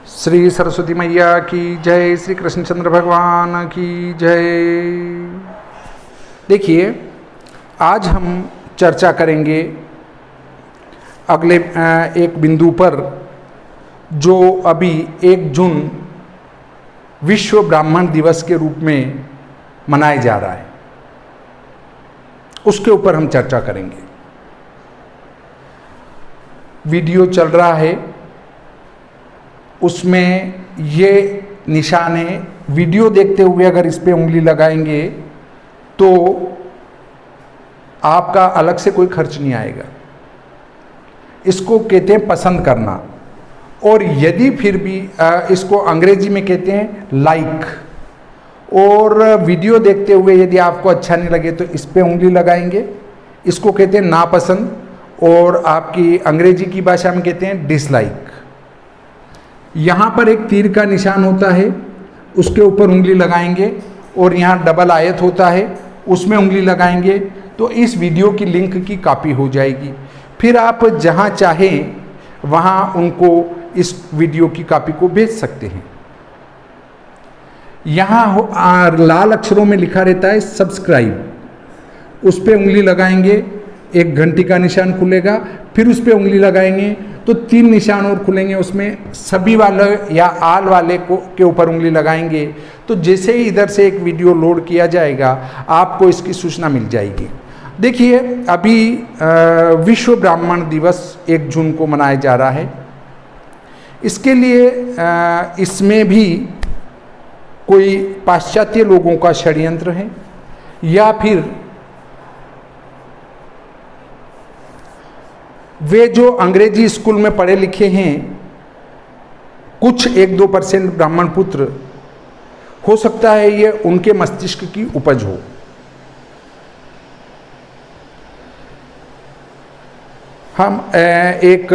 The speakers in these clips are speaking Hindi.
श्री सरस्वती मैया की जय, श्री कृष्णचंद्र भगवान की जय। देखिए, आज हम चर्चा करेंगे अगले एक बिंदु पर जो अभी 1 जून विश्व ब्राह्मण दिवस के रूप में मनाया जा रहा है, उसके ऊपर हम चर्चा करेंगे। वीडियो चल रहा है, उसमें ये निशान है। वीडियो देखते हुए अगर इस पे उंगली लगाएंगे तो आपका अलग से कोई खर्च नहीं आएगा। इसको कहते हैं पसंद करना, और यदि फिर भी इसको अंग्रेजी में कहते हैं लाइक। और वीडियो देखते हुए यदि आपको अच्छा नहीं लगे तो इस पे उंगली लगाएंगे, इसको कहते हैं नापसंद, और आपकी अंग्रेजी की भाषा में कहते हैं डिसलाइक। यहाँ पर एक तीर का निशान होता है, उसके ऊपर उंगली लगाएंगे, और यहाँ डबल आयत होता है, उसमें उंगली लगाएंगे तो इस वीडियो की लिंक की कॉपी हो जाएगी। फिर आप जहाँ चाहें वहाँ उनको इस वीडियो की कॉपी को भेज सकते हैं। यहाँ लाल अक्षरों में लिखा रहता है सब्सक्राइब, उस पर उंगली लगाएंगे, एक घंटी का निशान खुलेगा, फिर उस पर उंगली लगाएंगे तो 3 निशान और खुलेंगे, उसमें सभी वाले या आल वाले को के ऊपर उंगली लगाएंगे तो जैसे ही इधर से एक वीडियो लोड किया जाएगा आपको इसकी सूचना मिल जाएगी। देखिए, अभी विश्व ब्राह्मण दिवस 1 जून को मनाया जा रहा है। इसके लिए इसमें भी कोई पाश्चात्य लोगों का षड्यंत्र है, या फिर वे जो अंग्रेजी स्कूल में पढ़े लिखे हैं, कुछ 1-2% ब्राह्मण पुत्र, हो सकता है ये उनके मस्तिष्क की उपज हो। हम एक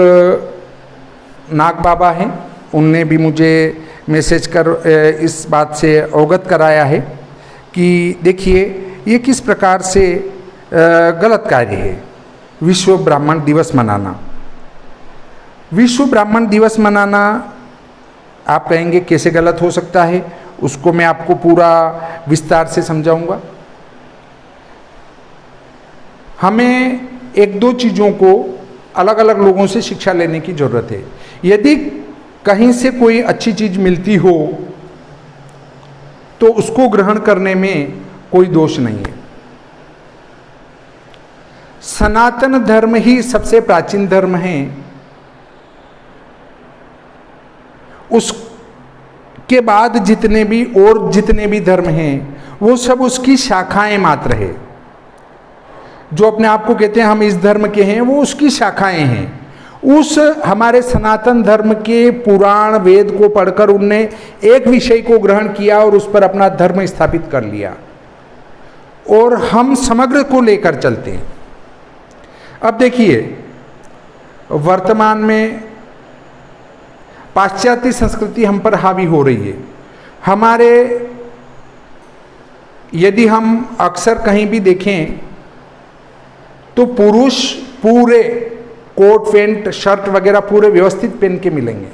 नाग बाबा हैं, उनने भी मुझे मैसेज कर इस बात से अवगत कराया है कि देखिए ये किस प्रकार से गलत कार्य है विश्व ब्राह्मण दिवस मनाना। विश्व ब्राह्मण दिवस मनाना आप कहेंगे कैसे गलत हो सकता है, उसको मैं आपको पूरा विस्तार से समझाऊंगा। हमें 1-2 चीज़ों को अलग अलग लोगों से शिक्षा लेने की ज़रूरत है। यदि कहीं से कोई अच्छी चीज़ मिलती हो तो उसको ग्रहण करने में कोई दोष नहीं है। सनातन धर्म ही सबसे प्राचीन धर्म है, उसके बाद जितने भी धर्म हैं वो सब उसकी शाखाएं मात्र है। जो अपने आप को कहते हैं हम इस धर्म के हैं, वो उसकी शाखाएं हैं। उस हमारे सनातन धर्म के पुराण वेद को पढ़कर उनने एक विषय को ग्रहण किया और उस पर अपना धर्म स्थापित कर लिया, और हम समग्र को लेकर चलते हैं। अब देखिए, वर्तमान में पाश्चात्य संस्कृति हम पर हावी हो रही है। हमारे यदि हम अक्सर कहीं भी देखें तो पुरुष पूरे कोट पैंट शर्ट वगैरह पूरे व्यवस्थित पहन के मिलेंगे,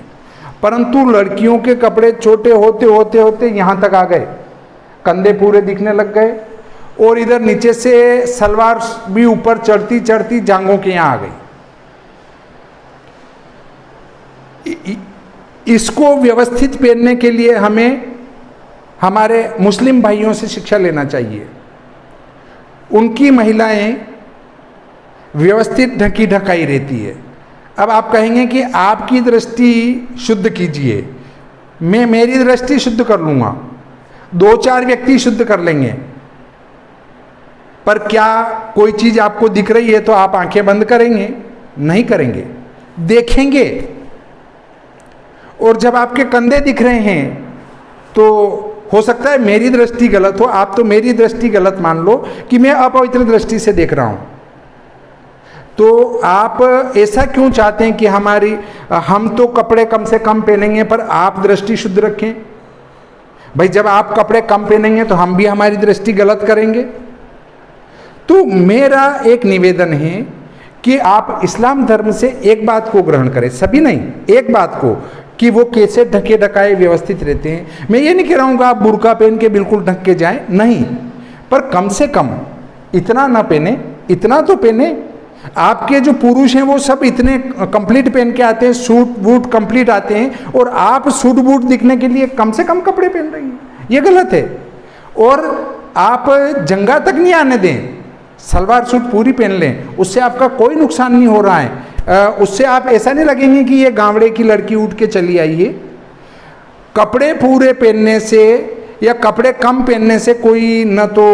परंतु लड़कियों के कपड़े छोटे होते होते होते यहाँ तक आ गए, कंधे पूरे दिखने लग गए, और इधर नीचे से सलवार भी ऊपर चढ़ती चढ़ती जांघों के यहाँ आ गई। इसको व्यवस्थित पहनने के लिए हमें हमारे मुस्लिम भाइयों से शिक्षा लेना चाहिए। उनकी महिलाएं व्यवस्थित ढकी ढकाई रहती है। अब आप कहेंगे कि आपकी दृष्टि शुद्ध कीजिए, मैं मेरी दृष्टि शुद्ध कर लूँगा, 2-4 व्यक्ति शुद्ध कर लेंगे, पर क्या कोई चीज़ आपको दिख रही है तो आप आंखें बंद करेंगे? नहीं करेंगे, देखेंगे। और जब आपके कंधे दिख रहे हैं तो हो सकता है मेरी दृष्टि गलत हो, आप तो मेरी दृष्टि गलत मान लो कि मैं अपवित्र दृष्टि से देख रहा हूं। तो आप ऐसा क्यों चाहते हैं कि हम तो कपड़े कम से कम पहनेंगे पर आप दृष्टि शुद्ध रखें? भाई, जब आप कपड़े कम पहनेंगे तो हम भी हमारी दृष्टि गलत करेंगे। तो मेरा एक निवेदन है कि आप इस्लाम धर्म से एक बात को ग्रहण करें, सभी नहीं, एक बात को, कि वो कैसे ढके ढकाए व्यवस्थित रहते हैं। मैं ये नहीं कह रहा हूँ कि आप बुर्का पहन के बिल्कुल ढक के जाएं, नहीं, पर कम से कम इतना ना पहने, इतना तो पहने। आपके जो पुरुष हैं वो सब इतने कंप्लीट पहन के आते हैं, सूट बूट कंप्लीट आते हैं, और आप सूट बूट दिखने के लिए कम से कम कपड़े पहन रही हैं, ये गलत है। और आप जंगा तक नहीं आने दें, सलवार सूट पूरी पहन लें, उससे आपका कोई नुकसान नहीं हो रहा है। उससे आप ऐसा नहीं लगेंगे कि ये गांवड़े की लड़की उठ के चली आई है। कपड़े पूरे पहनने से या कपड़े कम पहनने से कोई न तो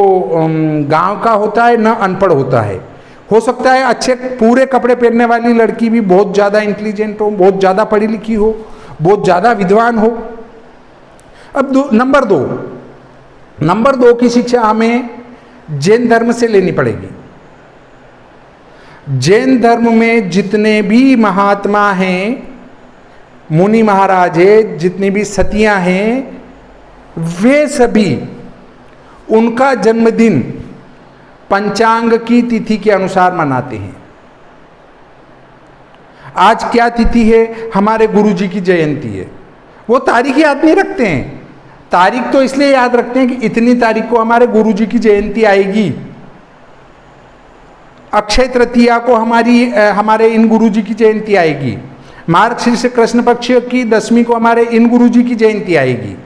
गांव का होता है न अनपढ़ होता है। हो सकता है अच्छे पूरे कपड़े पहनने वाली लड़की भी बहुत ज़्यादा इंटेलिजेंट हो, बहुत ज़्यादा पढ़ी लिखी हो, बहुत ज़्यादा विद्वान हो। अब नंबर दो की शिक्षा हमें जैन धर्म से लेनी पड़ेगी। जैन धर्म में जितने भी महात्मा हैं, मुनि महाराज है, जितनी भी सतियां हैं, वे सभी उनका जन्मदिन पंचांग की तिथि के अनुसार मनाते हैं। आज क्या तिथि है? हमारे गुरुजी की जयंती है। वो तारीख याद नहीं रखते हैं। तारीख तो इसलिए याद रखते हैं कि इतनी तारीख को हमारे गुरुजी की जयंती आएगी, अक्षय तृतीया को हमारे इन गुरुजी की जयंती आएगी, मार्गशीर्ष कृष्ण पक्ष की 10वीं को हमारे इन गुरुजी की जयंती आएगी।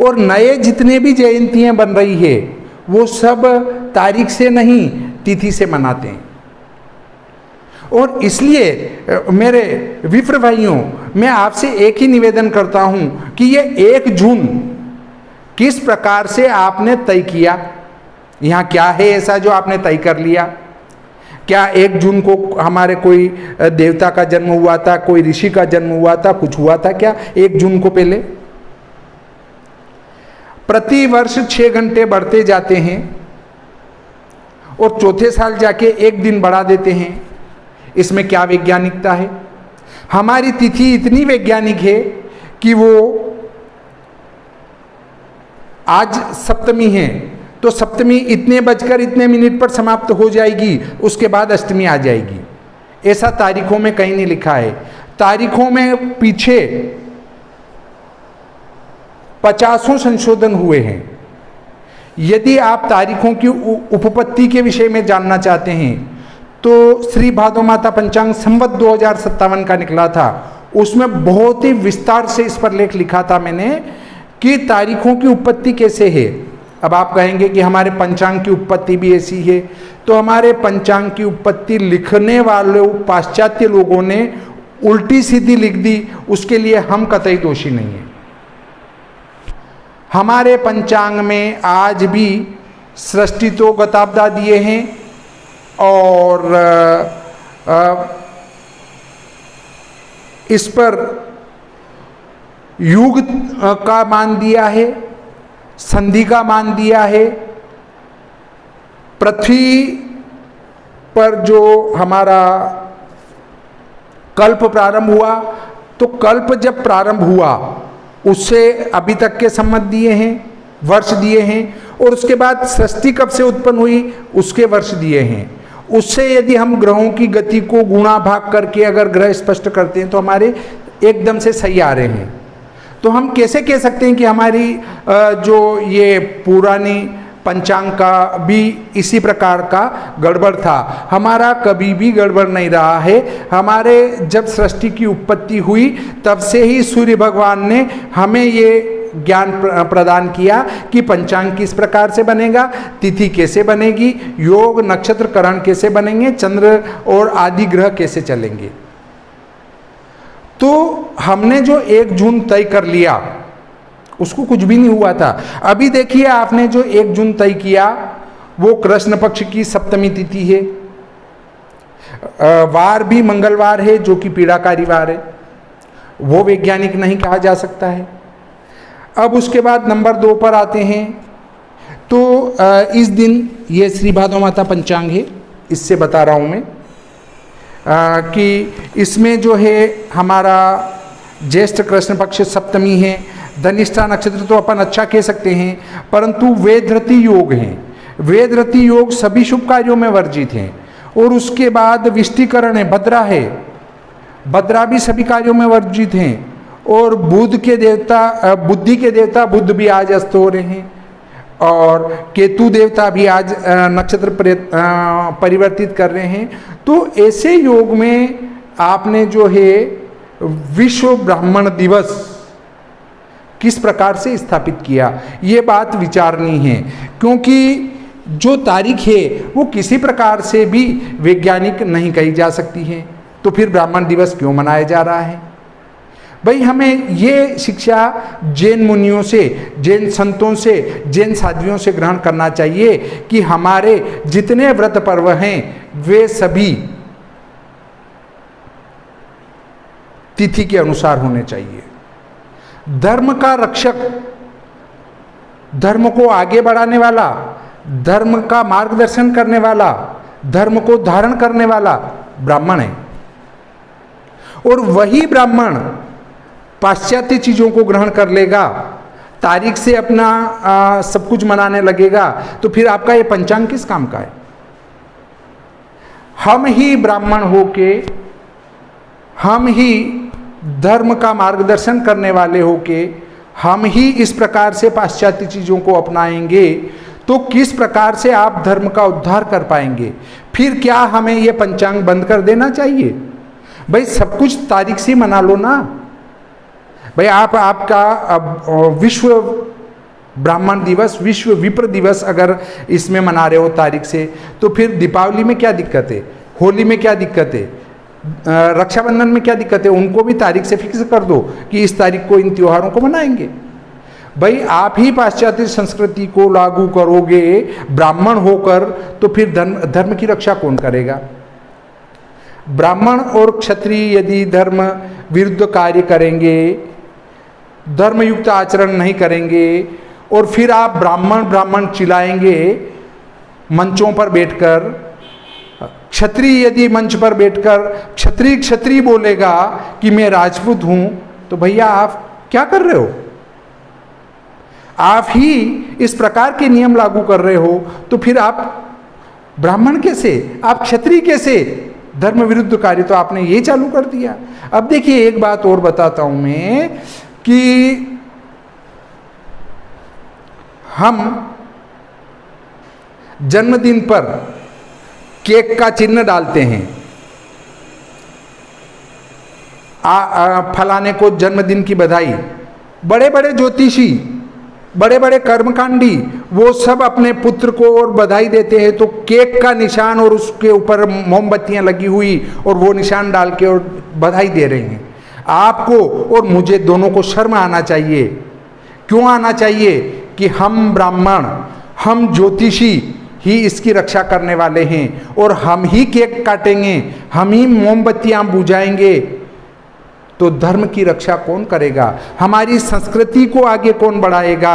और नए जितने भी जयंतियां बन रही है वो सब तारीख से नहीं, तिथि से मनाते हैं। और इसलिए मेरे विप्र भाइयों, मैं आपसे एक ही निवेदन करता हूं कि ये 1 जून किस प्रकार से आपने तय किया, यहाँ क्या है ऐसा जो आपने तय कर लिया? क्या 1 जून को हमारे कोई देवता का जन्म हुआ था, कोई ऋषि का जन्म हुआ था, कुछ हुआ था क्या 1 जून को पहले? प्रति वर्ष 6 घंटे बढ़ते जाते हैं और चौथे साल जाके 1 दिन बढ़ा देते हैं। इसमें क्या वैज्ञानिकता है? हमारी तिथि इतनी वैज्ञानिक है कि वो आज सप्तमी है तो सप्तमी इतने बजकर इतने मिनट पर समाप्त हो जाएगी, उसके बाद अष्टमी आ जाएगी। ऐसा तारीखों में कहीं नहीं लिखा है। तारीखों में पीछे 50 संशोधन हुए हैं। यदि आप तारीखों की उपपत्ति के विषय में जानना चाहते हैं तो श्री भादो माता पंचांग संवत 2057 का निकला था, उसमें बहुत ही विस्तार से इस पर लेख लिखा था मैंने कि तारीखों की उत्पत्ति कैसे है। अब आप कहेंगे कि हमारे पंचांग की उत्पत्ति भी ऐसी है, तो हमारे पंचांग की उत्पत्ति लिखने वालों पाश्चात्य लोगों ने उल्टी सीधी लिख दी, उसके लिए हम कतई दोषी नहीं हैं। हमारे पंचांग में आज भी सृष्टि तो गताब्दा दिए हैं और इस पर युग का मान दिया है, संधि का मान दिया है। पृथ्वी पर जो हमारा कल्प प्रारंभ हुआ, तो कल्प जब प्रारंभ हुआ उससे अभी तक के संवत दिए हैं, वर्ष दिए हैं, और उसके बाद सृष्टि कब से उत्पन्न हुई उसके वर्ष दिए हैं। उससे यदि हम ग्रहों की गति को गुणा भाग करके अगर ग्रह स्पष्ट करते हैं तो हमारे एकदम से सही आ रहे हैं। तो हम कैसे कह सकते हैं कि हमारी जो ये पुरानी पंचांग का भी इसी प्रकार का गड़बड़ था? हमारा कभी भी गड़बड़ नहीं रहा है। हमारे जब सृष्टि की उत्पत्ति हुई तब से ही सूर्य भगवान ने हमें ये ज्ञान प्रदान किया कि पंचांग किस प्रकार से बनेगा, तिथि कैसे बनेगी, योग नक्षत्र करण कैसे बनेंगे, चंद्र और आदि ग्रह कैसे चलेंगे। तो हमने जो 1 जून तय कर लिया उसको कुछ भी नहीं हुआ था। अभी देखिए आपने जो 1 जून तय किया वो कृष्ण पक्ष की सप्तमी तिथि है, वार भी मंगलवार है जो कि पीड़ाकारी वार है, वो वैज्ञानिक नहीं कहा जा सकता है। अब उसके बाद नंबर 2 पर आते हैं। तो इस दिन ये श्री भादो माता पंचांग है, इससे बता रहा हूँ मैं कि इसमें जो है हमारा ज्येष्ठ कृष्ण पक्ष सप्तमी है, धनिष्ठा नक्षत्र तो अपन अच्छा कह सकते हैं, परंतु वेदरति योग हैं। वेदरति योग सभी शुभ कार्यों में वर्जित हैं। और उसके बाद विष्टिकरण है, भद्रा है, भद्रा भी सभी कार्यों में वर्जित हैं। और बुध के देवता, बुद्धि के देवता बुध भी आज अस्त हो रहे हैं, और केतु देवता भी आज नक्षत्र परिवर्तित कर रहे हैं। तो ऐसे योग में आपने जो है विश्व ब्राह्मण दिवस किस प्रकार से स्थापित किया, ये बात विचारनी है, क्योंकि जो तारीख है वो किसी प्रकार से भी वैज्ञानिक नहीं कही जा सकती है। तो फिर ब्राह्मण दिवस क्यों मनाया जा रहा है? भाई हमें ये शिक्षा जैन मुनियों से, जैन संतों से, जैन साध्वियों से ग्रहण करना चाहिए कि हमारे जितने व्रत पर्व हैं वे सभी तिथि के अनुसार होने चाहिए। धर्म का रक्षक, धर्म को आगे बढ़ाने वाला, धर्म का मार्गदर्शन करने वाला, धर्म को धारण करने वाला ब्राह्मण है। और वही ब्राह्मण पाश्चात्य चीजों को ग्रहण कर लेगा, तारीख से अपना सब कुछ मनाने लगेगा, तो फिर आपका ये पंचांग किस काम का है? हम ही ब्राह्मण होके, हम ही धर्म का मार्गदर्शन करने वाले होके, हम ही इस प्रकार से पाश्चात्य चीजों को अपनाएंगे तो किस प्रकार से आप धर्म का उद्धार कर पाएंगे? फिर क्या हमें ये पंचांग बंद कर देना चाहिए? भाई सब कुछ तारीख से मना लो ना। भाई आपका विश्व ब्राह्मण दिवस, विश्व विप्र दिवस अगर इसमें मना रहे हो तारीख से, तो फिर दीपावली में क्या दिक्कत है? होली में क्या दिक्कत है? रक्षाबंधन में क्या दिक्कत है? उनको भी तारीख से फिक्स कर दो कि इस तारीख को इन त्योहारों को मनाएंगे। भाई आप ही पाश्चात्य संस्कृति को लागू करोगे ब्राह्मण होकर, तो फिर धर्म की रक्षा कौन करेगा? ब्राह्मण और क्षत्रिय यदि धर्म विरुद्ध कार्य करेंगे, धर्मयुक्त आचरण नहीं करेंगे, और फिर आप ब्राह्मण चिल्लाएंगे मंचों पर बैठकर, क्षत्रिय यदि मंच पर बैठकर क्षत्रिय बोलेगा कि मैं राजपूत हूं, तो भैया आप क्या कर रहे हो? आप ही इस प्रकार के नियम लागू कर रहे हो, तो फिर आप ब्राह्मण कैसे, आप क्षत्रिय कैसे? धर्म विरुद्ध कार्य तो आपने ये चालू कर दिया। अब देखिए एक बात और बताता हूं मैं कि हम जन्मदिन पर केक का चिन्ह डालते हैं, फलाने को जन्मदिन की बधाई। बड़े बड़े ज्योतिषी, बड़े बड़े कर्मकांडी, वो सब अपने पुत्र को और बधाई देते हैं तो केक का निशान और उसके ऊपर मोमबत्तियां लगी हुई और वो निशान डाल के और बधाई दे रहे हैं। आपको और मुझे दोनों को शर्म आना चाहिए। क्यों आना चाहिए? कि हम ब्राह्मण, हम ज्योतिषी ही इसकी रक्षा करने वाले हैं, और हम ही केक काटेंगे, हम ही मोमबत्तियां बुझाएंगे, तो धर्म की रक्षा कौन करेगा? हमारी संस्कृति को आगे कौन बढ़ाएगा?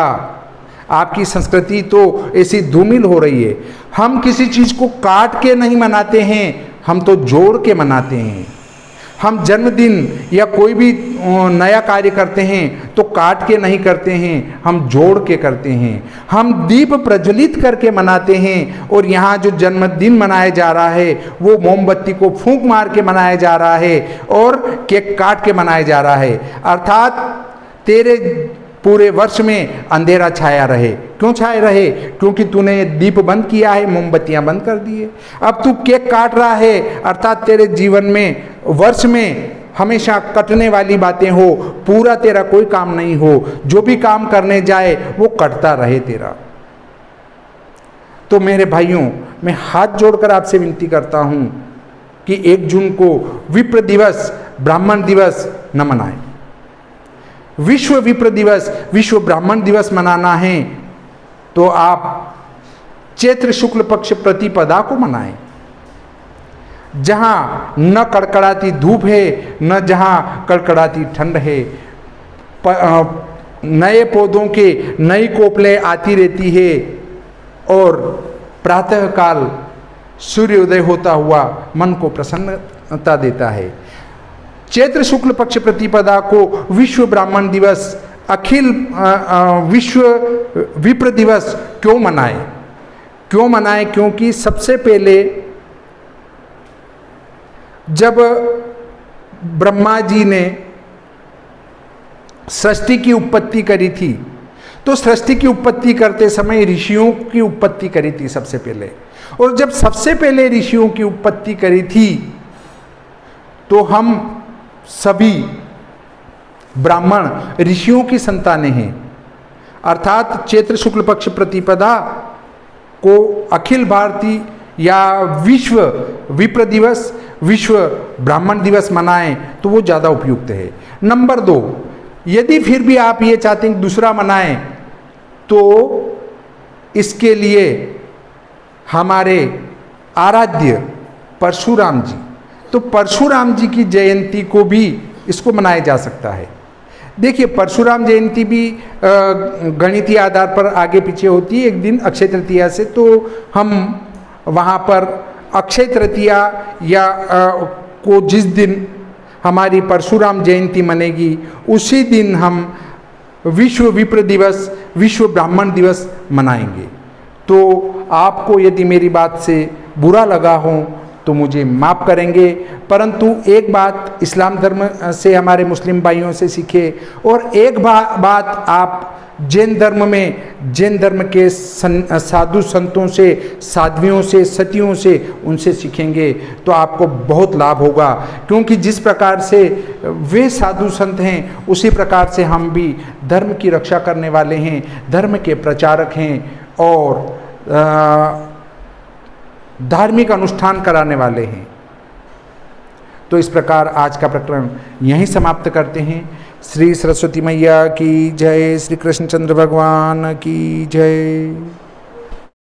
आपकी संस्कृति तो ऐसी धूमिल हो रही है। हम किसी चीज को काट के नहीं मनाते हैं, हम तो जोड़ के मनाते हैं। हम जन्मदिन या कोई भी नया कार्य करते हैं तो काट के नहीं करते हैं, हम जोड़ के करते हैं। हम दीप प्रज्वलित करके मनाते हैं, और यहाँ जो जन्मदिन मनाया जा रहा है वो मोमबत्ती को फूंक मार के मनाया जा रहा है और केक काट के मनाया जा रहा है। अर्थात तेरे पूरे वर्ष में अंधेरा छाया रहे। क्यों छाया रहे? क्योंकि तूने दीप बंद किया है, मोमबत्तियां बंद कर दी है। अब तू केक काट रहा है, अर्थात तेरे जीवन में, वर्ष में हमेशा कटने वाली बातें हो, पूरा तेरा कोई काम नहीं हो। जो भी काम करने जाए वो कटता रहे तेरा। तो मेरे भाइयों, मैं हाथ जोड़कर आपसे विनती करता हूं कि 1 जून को विप्र दिवस, ब्राह्मण दिवस न मनाएं। विश्व विप्र दिवस, विश्व ब्राह्मण दिवस मनाना है तो आप चैत्र शुक्ल पक्ष प्रतिपदा को मनाएं, जहां न कड़कड़ाती धूप है, न जहां कड़कड़ाती ठंड है। नए पौधों के नई कोपलें आती रहती है, और प्रातःकाल सूर्योदय होता हुआ मन को प्रसन्नता देता है। चैत्र शुक्ल पक्ष प्रतिपदा को विश्व ब्राह्मण दिवस, अखिल विश्व विप्र दिवस क्यों मनाएं? क्यों मनाएं? क्योंकि सबसे पहले जब ब्रह्मा जी ने सृष्टि की उत्पत्ति करी थी, तो सृष्टि की उत्पत्ति करते समय ऋषियों की उत्पत्ति करी थी सबसे पहले। और जब सबसे पहले ऋषियों की उत्पत्ति करी थी तो हम सभी ब्राह्मण ऋषियों की संतानें हैं, अर्थात चैत्र शुक्ल पक्ष प्रतिपदा को अखिल भारतीय या विश्व विप्र दिवस, विश्व ब्राह्मण दिवस मनाएं तो वो ज़्यादा उपयुक्त है। नंबर 2, यदि फिर भी आप ये चाहते हैं दूसरा मनाएं तो इसके लिए हमारे आराध्य परशुराम जी, तो परशुराम जी की जयंती को भी इसको मनाया जा सकता है। देखिए, परशुराम जयंती भी गणितीय आधार पर आगे पीछे होती है। एक दिन अक्षय तृतीया से, तो हम वहाँ पर अक्षय तृतीया या को जिस दिन हमारी परशुराम जयंती मनेगी उसी दिन हम विश्व विप्र दिवस, विश्व ब्राह्मण दिवस मनाएंगे। तो आपको यदि मेरी बात से बुरा लगा हो तो मुझे माफ़ करेंगे, परंतु एक बात इस्लाम धर्म से हमारे मुस्लिम भाइयों से सीखे और एक बात आप जैन धर्म में, जैन धर्म के साधु संतों से, साध्वियों से, सतियों से, उनसे सीखेंगे तो आपको बहुत लाभ होगा। क्योंकि जिस प्रकार से वे साधु संत हैं उसी प्रकार से हम भी धर्म की रक्षा करने वाले हैं, धर्म के प्रचारक हैं और धार्मिक अनुष्ठान कराने वाले हैं। तो इस प्रकार आज का प्रकरण यहीं समाप्त करते हैं। श्री सरस्वती मैया की जय, श्री कृष्णचंद्र भगवान की जय।